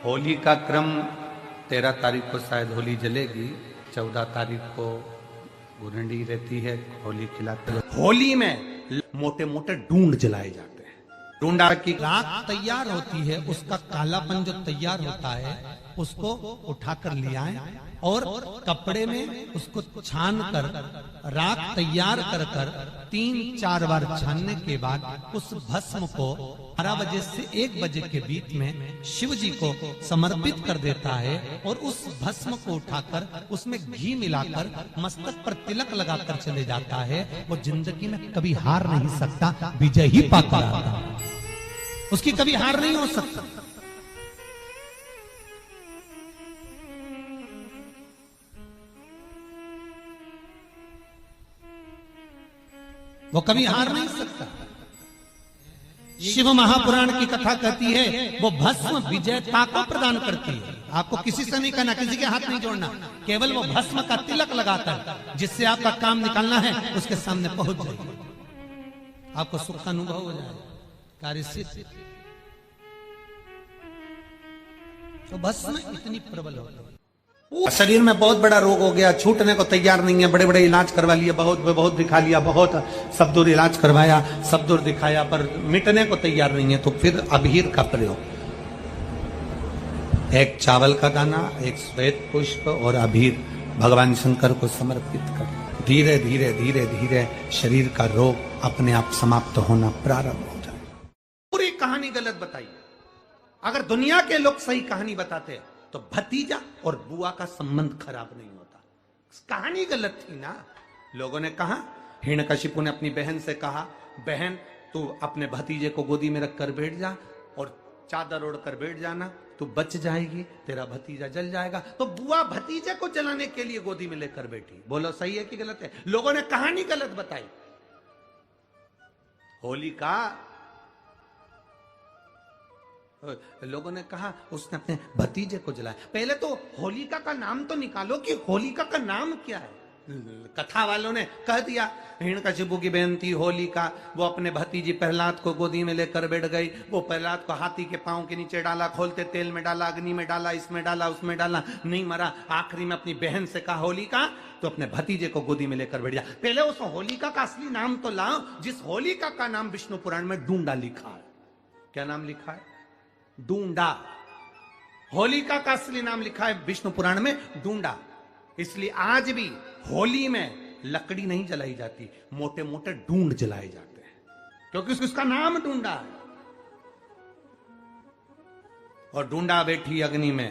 होली का क्रम 13 तारीख को शायद होली जलेगी, 14 तारीख को गुरंडी रहती है, होली खिलाते हैं। होली में मोटे मोटे डूंड जलाए जाते हैं। डूंडा की राख तैयार होती है, उसका कालापन जो तैयार होता है उसको उठाकर ले आए और कपड़े में उसको छान कर राख तैयार कर 3-4 बार छानने के बाद उस भस्म को 12 बजे से 1 बजे के बीच में शिव जी को समर्पित कर देता है और उस भस्म को उठाकर उसमें घी मिलाकर मस्तक पर तिलक लगाकर चले जाता है। वो जिंदगी में कभी हार नहीं सकता, विजय ही पाता रहता है, उसकी कभी हार नहीं हो सकता। वो कभी हार नहीं सकता। शिव महापुराण की कथा कहती है वो भस्म विजयता को प्रदान करती है। आपको किसी से नहीं करना, किसी के हाथ नहीं जोड़ना, केवल वो भस्म का तिलक लगाकर जिससे आपका काम निकालना है उसके सामने पहुंच जाए, आपको सुख का अनुभव हो जाए, कार्य सिद्ध। तो भस्म इतनी प्रबल हो गई, शरीर में बहुत बड़ा रोग हो गया, छूटने को तैयार नहीं है, बड़े बड़े इलाज करवा लिए, बहुत दिखा लिया, बहुत सब दूर इलाज करवाया, सब दूर दिखाया, पर मिटने को तैयार नहीं है। तो फिर अबीर का प्रयोग, एक चावल का दाना, एक श्वेत पुष्प और अबीर भगवान शंकर को समर्पित कर धीरे धीरे धीरे धीरे शरीर का रोग अपने आप समाप्त होना प्रारंभ हो जाए। पूरी कहानी गलत बताई। अगर दुनिया के लोग सही कहानी बताते तो भतीजा और बुआ का संबंध खराब नहीं होता। कहानी गलत थी ना। लोगों ने कहा, हिरण्यकशिपु ने अपनी बहन से कहा, बहन तू अपने भतीजे को गोदी में रखकर बैठ जा और चादर ओढ़कर बैठ जाना, तू बच जाएगी, तेरा भतीजा जल जाएगा। तो बुआ भतीजे को जलाने के लिए गोदी में लेकर बैठी। बोलो सही है कि गलत है? लोगों ने कहानी गलत बताई। होली का लोगों ने कहा उसने अपने भतीजे को जलाया। पहले तो होलिका का नाम तो निकालो कि होलिका का नाम क्या है। कथा वालों ने कह दिया हिरण्यकशिपु की बहन थी होलिका, वो अपने भतीजी प्रहलाद को गोदी में लेकर बैठ गई। वो प्रहलाद को हाथी के पांव के नीचे डाला, खोलते तेल में डाला, अग्नि में डाला, इसमें डाला, उसमें डाला, नहीं मरा। आखिरी में अपनी बहन से कहा होलिका तो अपने भतीजे को गोदी में लेकर बैठ जा। पहले उस होलिका का असली नाम तो लाओ, जिस होलिका का नाम विष्णु पुराण में डूंडा लिखा है। क्या नाम लिखा है? डूंडा। होलिका का असली नाम लिखा है विष्णु पुराण में डूंडा। इसलिए आज भी होली में लकड़ी नहीं जलाई जाती, मोटे मोटे डूंड जलाए जाते हैं, क्योंकि उसका नाम डूंडा है। और डूंडा बैठी अग्नि में,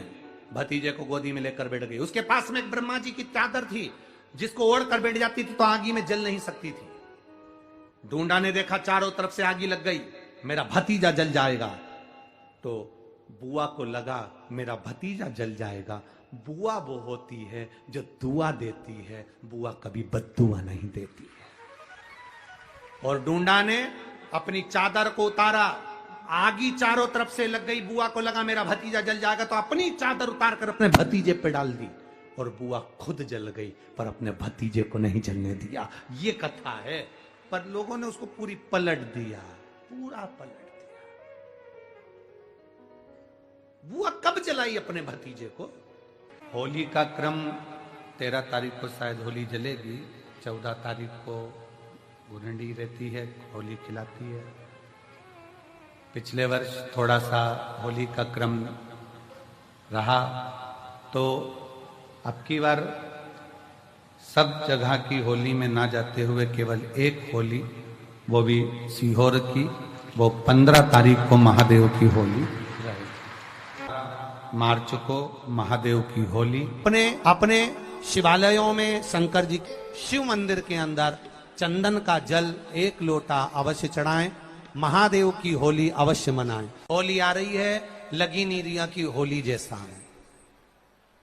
भतीजे को गोदी में लेकर बैठ गई। उसके पास में एक ब्रह्मा जी की चादर थी, जिसको ओढ़ कर बैठ जाती थी तो आगी में जल नहीं सकती थी। डूंडा ने देखा चारों तरफ से आगी लग गई, मेरा भतीजा जल जाएगा। तो बुआ को लगा मेरा भतीजा जल जाएगा। बुआ वो होती है जो दुआ देती है, बुआ कभी बद्दुआ नहीं देती है। और डूंडा ने अपनी चादर को उतारा, आगी चारों तरफ से लग गई। बुआ को लगा मेरा भतीजा जल जाएगा, तो अपनी चादर उतार कर अपने भतीजे पे डाल दी और बुआ खुद जल गई, पर अपने भतीजे को नहीं जलने दिया। ये कथा है, पर लोगों ने उसको पूरी पलट दिया, पूरा पलट दिया। बुआ कब जलाई अपने भतीजे को? होली का क्रम 13 तारीख को शायद होली जलेगी, 14 तारीख को गुरंडी रहती है, होली खिलाती है। पिछले वर्ष थोड़ा सा होली का क्रम रहा, तो अब की बार सब जगह की होली में ना जाते हुए केवल एक होली, वो भी सीहोर की, वो 15 तारीख को महादेव की होली, मार्च को महादेव की होली। अपने शिवालयों में शंकर जी शिव मंदिर के अंदर चंदन का जल 1 लोटा अवश्य चढ़ाएं। महादेव की होली अवश्य मनाएं। होली आ रही है, लगी नहीं रिया की होली जैसा है।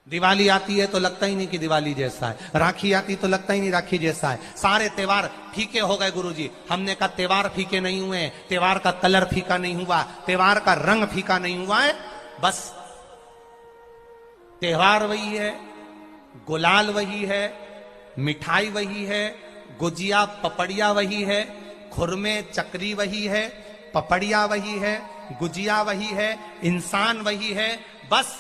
दिवाली आती है तो लगता ही नहीं कि दिवाली जैसा है। राखी आती तो लगता ही नहीं राखी जैसा है। सारे त्योहार फीके हो गए गुरुजी। हमने कहा त्योहार फीके नहीं हुए, त्योहार का कलर फीका नहीं हुआ, त्योहार का रंग फीका नहीं हुआ है। बस त्योहार वही है, गुलाल वही है, मिठाई वही है, गुजिया पपड़िया वही है, खुरमे चकरी वही है, पपड़िया वही है, गुजिया वही है, इंसान वही है, बस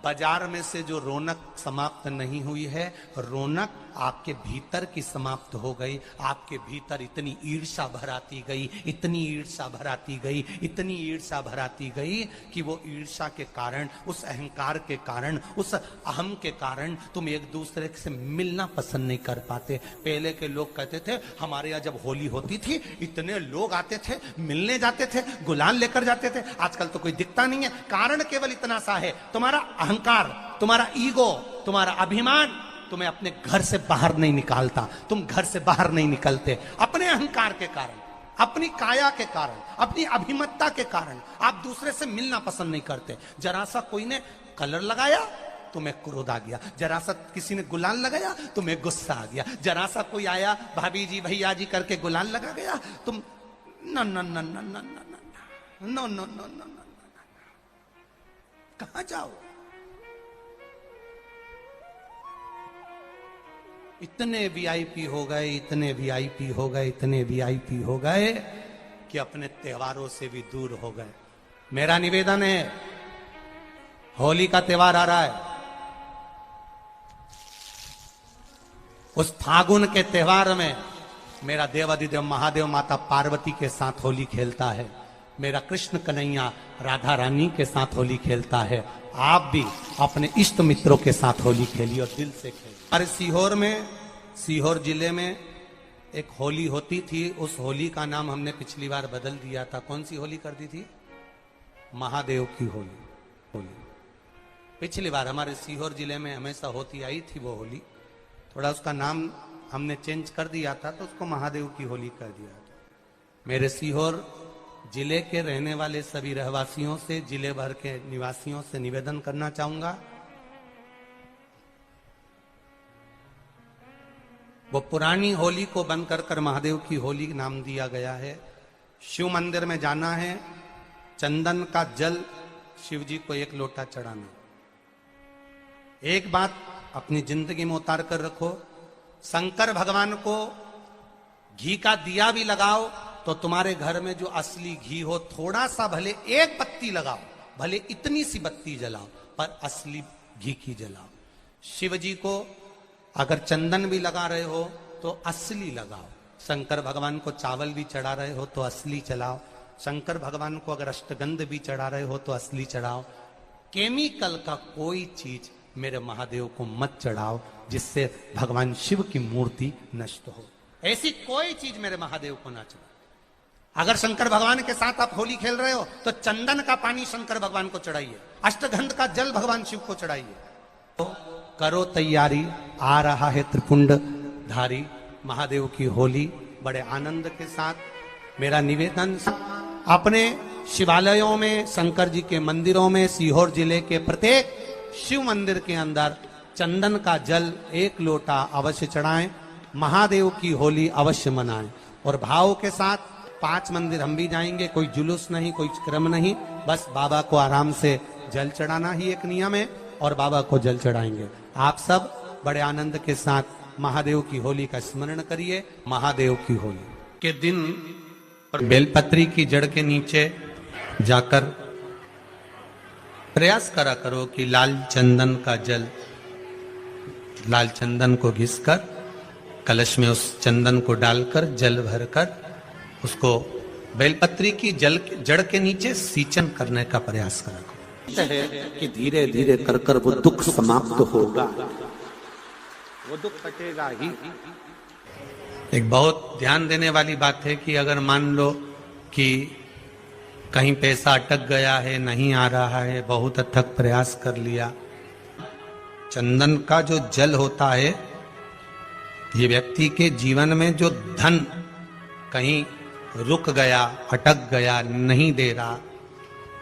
बाजार में से जो रौनक समाप्त नहीं हुई है, रौनक आपके भीतर की समाप्त हो गई। आपके भीतर इतनी ईर्ष्या भराती गई, इतनी ईर्ष्या भराती गई, इतनी ईर्ष्या भराती गई कि वो ईर्ष्या के कारण, उस अहंकार के कारण, उस अहम के कारण तुम एक दूसरे से मिलना पसंद नहीं कर पाते। पहले के लोग कहते थे हमारे यहाँ जब होली होती थी इतने लोग आते थे, मिलने जाते थे, गुलाल लेकर जाते थे। आजकल तो कोई दिखता नहीं है। कारण केवल इतना सा है, तुम्हारा अहंकार, तुम्हारा ईगो, तुम्हारा अभिमान तुम्हें अपने घर से बाहर नहीं निकालता। तुम घर से बाहर नहीं निकलते अपने अहंकार के कारण, अपनी काया के कारण, अपनी अभिमतता के कारण। आप दूसरे से मिलना पसंद नहीं करते। जरा सा कोई ने कलर लगाया तुम्हें क्रोध आ गया, जरा सा किसी ने गुलाल लगाया तुम्हें गुस्सा आ गया, जरा सा कोई आया भाभी जी भैया जी करके गुलाल लगा गया, तुम न न न न न न न न न न कहां जाओ। इतने वीआईपी हो गए, इतने वीआईपी हो गए, इतने वीआईपी हो गए कि अपने त्योहारों से भी दूर हो गए। मेरा निवेदन है, होली का त्योहार आ रहा है, उस फागुन के त्योहार में मेरा देवाधिदेव महादेव माता पार्वती के साथ होली खेलता है, मेरा कृष्ण कन्हैया राधा रानी के साथ होली खेलता है। आप भी अपने इष्ट मित्रों के साथ होली खेलिए और दिल से खेलिए। अरे सीहोर में, सीहोर जिले में एक होली होती थी। उस होली का नाम हमने पिछली बार बदल दिया था। कौन सी होली कर दी थी? महादेव की होली। पिछली बार हमारे सीहोर जिले में हमेशा होती आई थी वो होली, थोड़ा उसका नाम हमने चेंज कर दिया था तो उसको महादेव की होली कर दिया था। मेरे सीहोर जिले के रहने वाले सभी रहवासियों से, जिले भर के निवासियों से निवेदन करना चाहूंगा, वो पुरानी होली को बंद कर महादेव की होली नाम दिया गया है। शिव मंदिर में जाना है, चंदन का जल शिव जी को 1 लोटा चढ़ाना। एक बात अपनी जिंदगी में उतार कर रखो, शंकर भगवान को घी का दिया भी लगाओ तो तुम्हारे घर में जो असली घी हो, थोड़ा सा भले 1 बत्ती लगाओ, भले इतनी सी बत्ती जलाओ, पर असली घी की जलाओ। शिव जी को अगर चंदन भी लगा रहे हो तो असली लगाओ। शंकर भगवान को चावल भी चढ़ा रहे हो तो असली चढ़ाओ। शंकर भगवान को अगर अष्टगंध भी चढ़ा रहे हो तो असली चढ़ाओ। केमिकल का कोई चीज मेरे महादेव को मत चढ़ाओ जिससे भगवान शिव की मूर्ति नष्ट हो। ऐसी कोई चीज मेरे महादेव को ना चढ़ाओ। अगर शंकर भगवान के साथ आप होली खेल रहे हो तो चंदन का पानी शंकर भगवान को चढ़ाइए, अष्टगंध का जल भगवान शिव को चढ़ाइए। तो करो तैयारी, आ रहा है त्रिपुंड धारी महादेव की होली। बड़े आनंद के साथ मेरा निवेदन, अपने शिवालयों में, शंकर जी के मंदिरों में, सीहोर जिले के प्रत्येक शिव मंदिर के अंदर चंदन का जल 1 लोटा अवश्य चढ़ाएं, महादेव की होली अवश्य मनाएं। और भाव के साथ 5 मंदिर हम भी जाएंगे, कोई जुलूस नहीं, कोई क्रम नहीं, बस बाबा को आराम से जल चढ़ाना ही एक नियम है और बाबा को जल चढ़ाएंगे। आप सब बड़े आनंद के साथ महादेव की होली का स्मरण करिए। महादेव की होली के दिन और बेलपत्री की जड़ के नीचे जाकर प्रयास करा करो कि लाल चंदन का जल, लाल चंदन को घिसकर कलश में उस चंदन को डालकर जल भरकर उसको बेलपत्री की जड़ के नीचे सींचन करने का प्रयास करा करो। है कि धीरे धीरे कर कर वो दुख समाप्त होगा, वो दुख कटेगा ही। एक बहुत ध्यान देने वाली बात है कि अगर मान लो कि कहीं पैसा अटक गया है, नहीं आ रहा है, बहुत अथक प्रयास कर लिया, चंदन का जो जल होता है ये व्यक्ति के जीवन में जो धन कहीं रुक गया, अटक गया, नहीं दे रहा,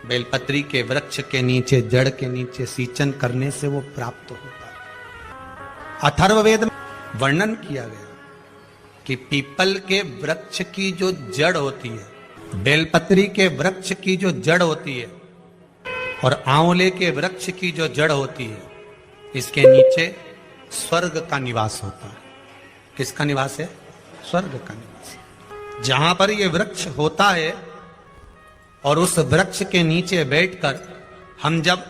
बेलपत्री के वृक्ष के नीचे, जड़ के नीचे सींचन करने से वो प्राप्त होता है। अथर्ववेद में वर्णन किया गया कि पीपल के वृक्ष की जो जड़ होती है, बेलपत्री के वृक्ष की जो जड़ होती है और आंवले के वृक्ष की जो जड़ होती है, इसके नीचे स्वर्ग का निवास होता है। किसका निवास है? स्वर्ग का निवास। जहां पर ये वृक्ष होता है और उस वृक्ष के नीचे बैठकर हम जब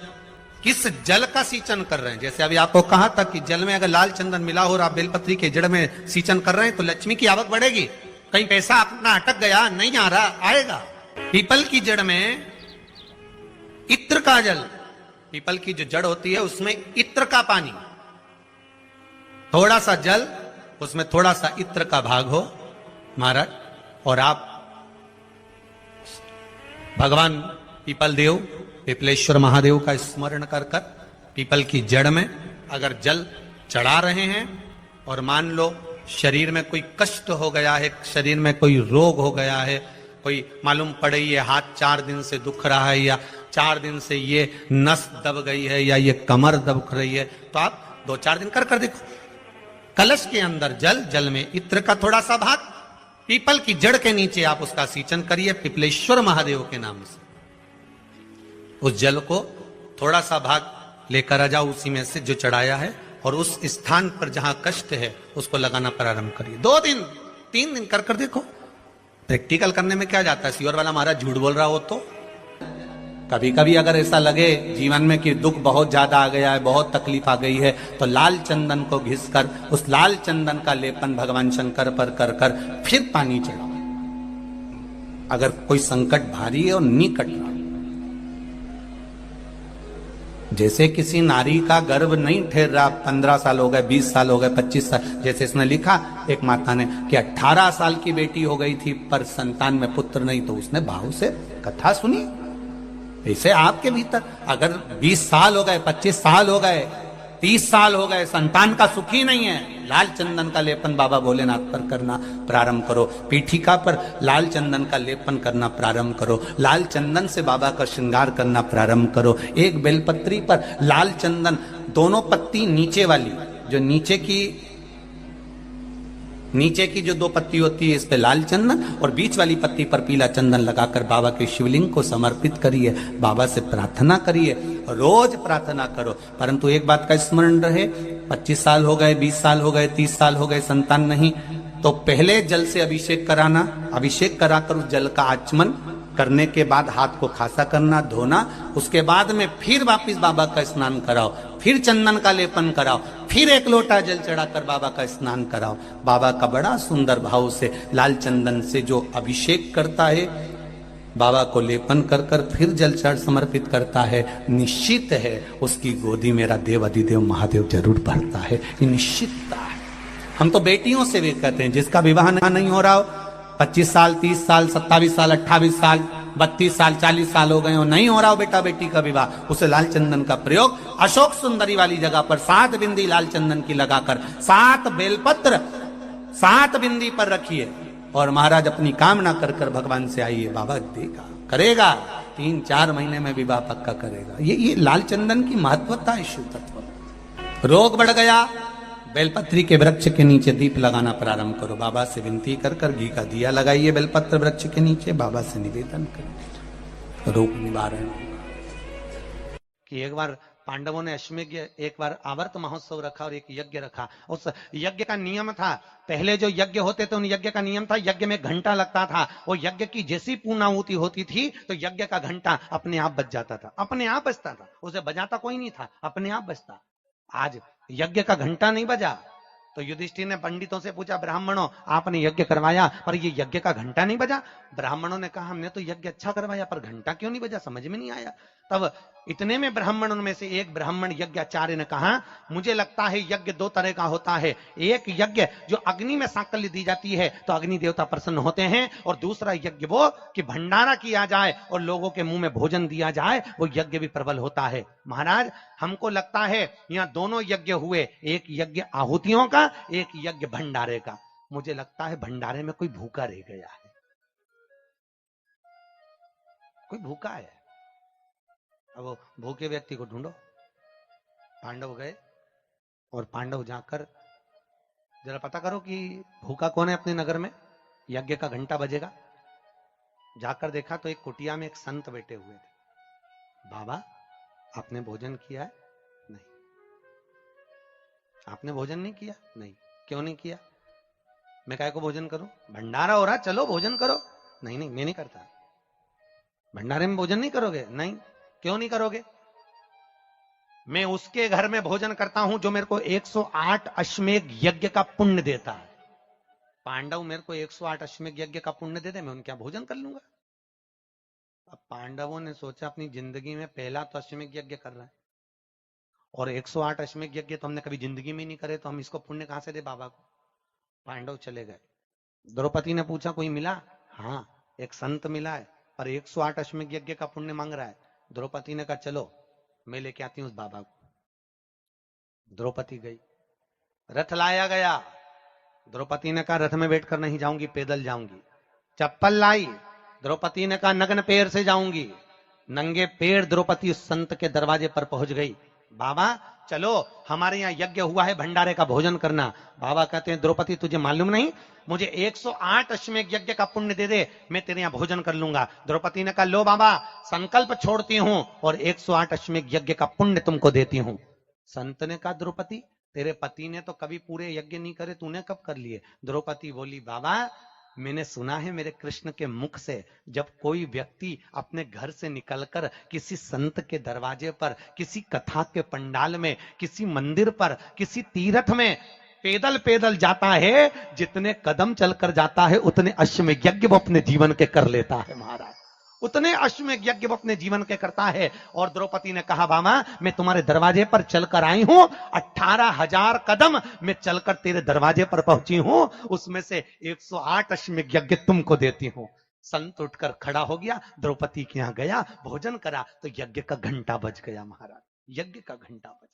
किस जल का सिंचन कर रहे हैं। जैसे अभी आपको कहा था कि जल में अगर लाल चंदन मिला हो और आप बेलपत्री के जड़ में सिंचन कर रहे हैं तो लक्ष्मी की आवक बढ़ेगी। कहीं पैसा अपना अटक गया, नहीं आ रहा, आएगा। पीपल की जड़ में इत्र का जल, पीपल की जो जड़ होती है उसमें इत्र का पानी, थोड़ा सा जल उसमें थोड़ा सा इत्र का भाग हो महाराज, और आप भगवान पीपल देव, पिपलेश्वर महादेव का स्मरण कर कर पीपल की जड़ में अगर जल चढ़ा रहे हैं और मान लो शरीर में कोई कष्ट हो गया है, शरीर में कोई रोग हो गया है, कोई मालूम पड़े ये हाथ 4 दिन से दुख रहा है या 4 दिन से ये नस दब गई है या ये कमर दब रही है, तो आप 2-4 दिन कर देखो। कलश के अंदर जल, जल में इत्र का थोड़ा सा भाग, पीपल की जड़ के नीचे आप उसका सिंचन करिए पिपलेश्वर महादेव के नाम से। उस जल को थोड़ा सा भाग लेकर आ जाओ उसी में से जो चढ़ाया है, और उस स्थान पर जहां कष्ट है उसको लगाना प्रारंभ करिए। 2 दिन 3 दिन कर देखो। प्रैक्टिकल करने में क्या जाता है, सियोर वाला महाराज झूठ बोल रहा हो तो। कभी कभी अगर ऐसा लगे जीवन में कि दुख बहुत ज्यादा आ गया है, बहुत तकलीफ आ गई है, तो लाल चंदन को घिसकर उस लाल चंदन का लेपन भगवान शंकर पर कर कर फिर पानी चढ़ाओ। अगर कोई संकट भारी है और निकट रहा, जैसे किसी नारी का गर्भ नहीं ठहर रहा, 15 साल हो गए, 20 साल हो गए, 25 साल, जैसे इसने लिखा एक माता ने कि 18 साल की बेटी हो गई थी पर संतान में पुत्र नहीं, तो उसने भाव से कथा सुनी। ऐसे आपके भीतर अगर 20 साल हो गए, 25 साल हो गए, 30 साल हो गए, संतान का सुख ही नहीं है, लाल चंदन का लेपन बाबा भोलेनाथ पर करना प्रारंभ करो। पीठिका पर लाल चंदन का लेपन करना प्रारंभ करो। लाल चंदन से बाबा का श्रृंगार करना प्रारंभ करो। एक बेलपत्री पर लाल चंदन, दोनों पत्ती नीचे वाली, जो नीचे की जो 2 पत्ती होती है इस पे लाल चंदन, और बीच वाली पत्ती पर पीला चंदन लगाकर बाबा के शिवलिंग को समर्पित करिए। बाबा से प्रार्थना करिए, रोज प्रार्थना करो। परंतु एक बात का स्मरण रहे, 25 साल हो गए, 20 साल हो गए, 30 साल हो गए, संतान नहीं, तो पहले जल से अभिषेक कराना, अभिषेक कराकर उस जल का आचमन करने के बाद हाथ को खासा करना, धोना, उसके बाद में फिर वापिस बाबा का स्नान कराओ, फिर चंदन का लेपन कराओ, फिर 1 लोटा जल चढ़ाकर बाबा का स्नान कराओ। बाबा का बड़ा सुंदर भाव से लाल चंदन से जो अभिषेक करता है, बाबा को लेपन कर कर फिर जल चढ़ समर्पित करता है, निश्चित है उसकी गोदी मेरा देव अधिदेव महादेव जरूर भरता है। ये निश्चितता है। हम तो बेटियों से भी कहते हैं, जिसका विवाह नहीं हो रहा हो, 25 साल, 30 साल, 27 साल, 28 साल, 32 साल, 40 साल हो गए हो, नहीं हो रहा हो बेटा बेटी का विवाह, उसे लाल चंदन का प्रयोग अशोक सुंदरी वाली जगह पर 7 बिंदी लाल चंदन की लगाकर 7 बेलपत्र 7 बिंदी पर रखिए, और महाराज अपनी कामना कर कर भगवान से आइए, बाबा देगा, करेगा, 3-4 महीने में विवाह पक्का करेगा। ये लाल चंदन की महत्वता है, शिव तत्व। रोग बढ़ गया, बेलपत्री के वृक्ष के नीचे दीप लगाना प्रारंभ करो। बाबा से विनती कर कर घी का दिया लगाइए बेलपत्र वृक्ष के नीचे, बाबा से निवेदन करिए, रोग निवारण। कि एक बार पांडवों ने अश्वमेध, एक बार आवर्त महोत्सव रखा और एक यज्ञ रखा। उस यज्ञ का नियम था, पहले जो यज्ञ होते थे उन यज्ञ का नियम था, यज्ञ में घंटा लगता था। वो यज्ञ की जैसी पूर्णाहुति होती थी तो यज्ञ का घंटा अपने आप बज जाता था, अपने आप बजता था, उसे बजाता कोई नहीं था, अपने आप बजता। आज यज्ञ का घंटा नहीं बजा तो युधिष्ठिर ने पंडितों से पूछा, ब्राह्मणों आपने यज्ञ करवाया पर ये यज्ञ का घंटा नहीं बजा। ब्राह्मणों ने कहा, हमने तो यज्ञ अच्छा करवाया पर घंटा क्यों नहीं बजा, समझ में नहीं आया। तब इतने में ब्राह्मणों में से एक ब्राह्मण यज्ञाचार्य ने कहा, मुझे लगता है यज्ञ 2 तरह का होता है, एक यज्ञ जो अग्नि में साकल्य दी जाती है तो अग्नि देवता प्रसन्न होते हैं, और दूसरा यज्ञ वो कि भंडारा किया जाए और लोगों के मुंह में भोजन दिया जाए, वो यज्ञ भी प्रबल होता है। महाराज हमको लगता है यहाँ दोनों यज्ञ हुए, एक यज्ञ आहुतियों का, एक यज्ञ भंडारे का। मुझे लगता है भंडारे में कोई भूखा रह गया है, कोई भूखा है। अब वो भूखे व्यक्ति को ढूंढो। पांडव गए और पांडव जाकर जरा पता करो कि भूखा कौन है अपने नगर में, यज्ञ का घंटा बजेगा। जाकर देखा तो एक कुटिया में एक संत बैठे हुए थे। बाबा आपने भोजन किया है? नहीं। आपने भोजन नहीं किया? नहीं। क्यों नहीं किया? मैं काय को भोजन करूं, भंडारा हो रहा, चलो भोजन करो। नहीं नहीं मैं नहीं करता। भंडारे में भोजन नहीं करोगे? नहीं। क्यों नहीं करोगे? मैं उसके घर में भोजन करता हूं जो मेरे को 108 अश्वमेध यज्ञ का पुण्य देता है। पांडव मेरे को 108 अश्वमेध यज्ञ का पुण्य दे दे, मैं उनके यहाँ भोजन कर लूंगा। अब पांडवों ने सोचा अपनी जिंदगी में पहला तो अश्वमेध यज्ञ कर रहा है और 108 अश्वमेध यज्ञ तो हमने कभी जिंदगी में नहीं करे, तो हम इसको पुण्य कहां से दे बाबा को। पांडव चले गए। द्रौपदी ने पूछा कोई मिला? हाँ एक संत मिला है पर 108 अश्वमेध यज्ञ का पुण्य मांग रहा है। द्रौपदी ने कहा चलो मैं लेके आती हूं उस बाबा को। द्रौपदी गई, रथ लाया गया। द्रौपदी ने कहा रथ में बैठकर नहीं जाऊंगी, पैदल जाऊंगी। चप्पल लाई, द्रौपदी ने कहा नग्न पैर से जाऊंगी। नंगे पैर द्रौपदी उस संत के दरवाजे पर पहुंच गई। बाबा चलो हमारे यहाँ यज्ञ हुआ है, भंडारे का भोजन करना। बाबा कहते हैं द्रौपदी तुझे मालूम नहीं, मुझे 108 अश्वमेध यज्ञ का पुण्य दे दे, मैं तेरे यहाँ भोजन कर लूंगा। द्रौपदी ने कहा लो बाबा संकल्प छोड़ती हूं और 108 अश्वमेध यज्ञ का पुण्य तुमको देती हूं। संत ने कहा द्रौपदी तेरे पति ने तो कभी पूरे यज्ञ नहीं करे, तूने कब कर लिए? द्रौपदी बोली बाबा मैंने सुना है मेरे कृष्ण के मुख से, जब कोई व्यक्ति अपने घर से निकलकर किसी संत के दरवाजे पर, किसी कथा के पंडाल में, किसी मंदिर पर, किसी तीर्थ में पैदल पैदल जाता है, जितने कदम चलकर जाता है उतने अश्वमेध यज्ञ वो अपने जीवन के कर लेता है महाराज, उतने अश्वमेध यज्ञ वो अपने जीवन के करता है। और द्रौपदी ने कहा बाबा मैं तुम्हारे दरवाजे पर चलकर आई हूं, 18,000 कदम मैं चलकर तेरे दरवाजे पर पहुंची हूं, उसमें से 108 अश्वमेध यज्ञ तुमको देती हूं। संत उठकर खड़ा हो गया, द्रौपदी के यहां गया, भोजन करा तो यज्ञ का घंटा बज गया महाराज, यज्ञ का घंटा बज